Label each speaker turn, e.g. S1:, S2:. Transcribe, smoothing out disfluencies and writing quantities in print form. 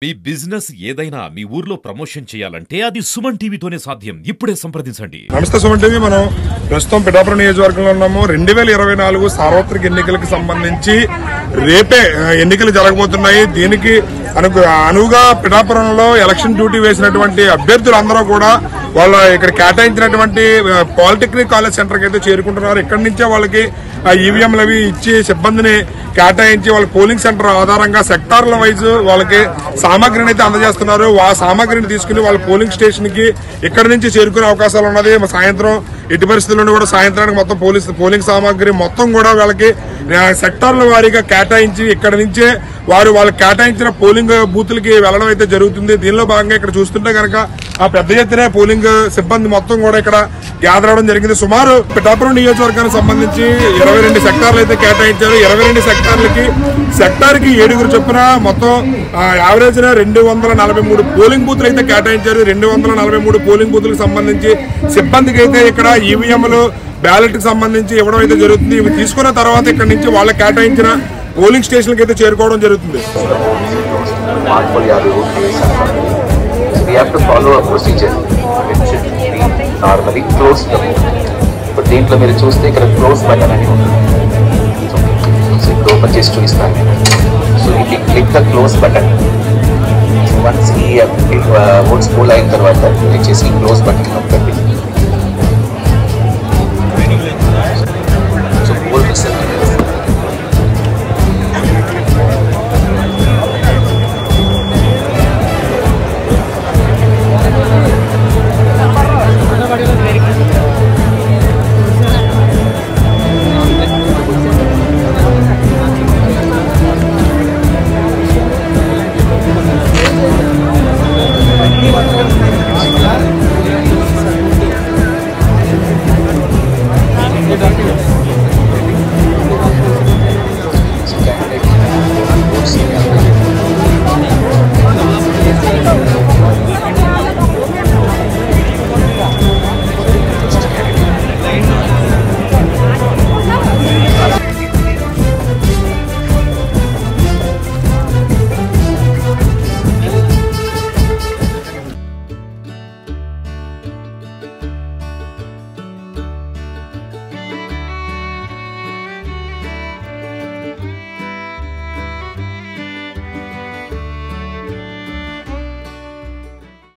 S1: మీ business ఏదైనా మీ ఊర్లో promotion చేయాలంటే అది సుమన్ టీవీతోనే సాధ్యం. ఇప్పుడే సంప్రదించండి.
S2: నమస్తే సుమన్ టీవీ. మనం ప్రస్తుతం పిఠాపురం నియోజకవర్గంలో ఉన్నాము. 2024 సార్వత్రిక ఎన్నికలకు సంబంధించి రేపే ఎన్నికలు జరగబోతున్నాయి. దీనికి అనువుగా పిఠాపురంలో ఎలక్షన్ డ్యూటీ వేసినటువంటి అభ్యర్థులందరూ కూడా వాళ్ళ ఇక్కడ కేటాయించినటువంటి పాలిటెక్నిక్ కాలేజ్ సెంటర్కి అయితే చేరుకుంటున్నారు. ఇక్కడి నుంచే వాళ్ళకి ఈవీఎంలు అవి ఇచ్చి సిబ్బందిని కేటాయించి వాళ్ళ పోలింగ్ సెంటర్ ఆధారంగా సెక్టార్ల వైజ్ వాళ్ళకి సామాగ్రిని అయితే అందజేస్తున్నారు. ఆ సామాగ్రిని తీసుకుని వాళ్ళ పోలింగ్ స్టేషన్ కి ఇక్కడి నుంచి చేరుకునే అవకాశాలు ఉన్నది. సాయంత్రం ఎట్టి పరిస్థితుల్లో కూడా సాయంత్రానికి మొత్తం పోలింగ్ సామాగ్రి మొత్తం కూడా వాళ్ళకి సెక్టార్ల వారీగా కేటాయించి ఇక్కడి నుంచే వాళ్ళకి కేటాయించిన పోలింగ్ బూత్లకి వెళ్లడం అయితే జరుగుతుంది. దీనిలో భాగంగా ఇక్కడ చూస్తుంటే కనుక ఆ పెద్ద ఎత్తున పోలింగ్ సిబ్బంది మొత్తం కూడా ఇక్కడ గ్యాదర్ అవడం జరిగింది. సుమారు పిఠాపురం నియోజకవర్గానికి సంబంధించి 22 సెక్టార్లు అయితే కేటాయించారు. 22 సెక్టార్లకి సెక్టార్కి 7 చొప్పున మొత్తం యావరేజ్ 243 పోలింగ్ బూత్లు అయితే కేటాయించారు. 243 పోలింగ్ బూత్లకు సంబంధించి సిబ్బందికి అయితే ఇక్కడ ఈవీఎంలు బ్యాలెట్ కి సంబంధించి ఇవ్వడం అయితే జరుగుతుంది. ఇవి తీసుకున్న తర్వాత ఇక్కడ నుంచి వాళ్ళకి కేటాయించిన పోలింగ్ స్టేషన్కి అయితే చేరుకోవడం జరుగుతుంది.
S3: We have to follow a procedure. It should be normally closed. But దీంట్లో మీరు చూస్తే ఇక్కడ క్లోజ్ బటన్ అని ఉంటుంది. సో ఇప్పుడు ఓపెన్ చేసి చూపిస్తాను. సో ఇది click the close button. Once ఈ ఓట్స్ పోల్ అయిన తర్వాత క్లిక్ చేసి క్లోజ్ బటన్ నొక్కండి.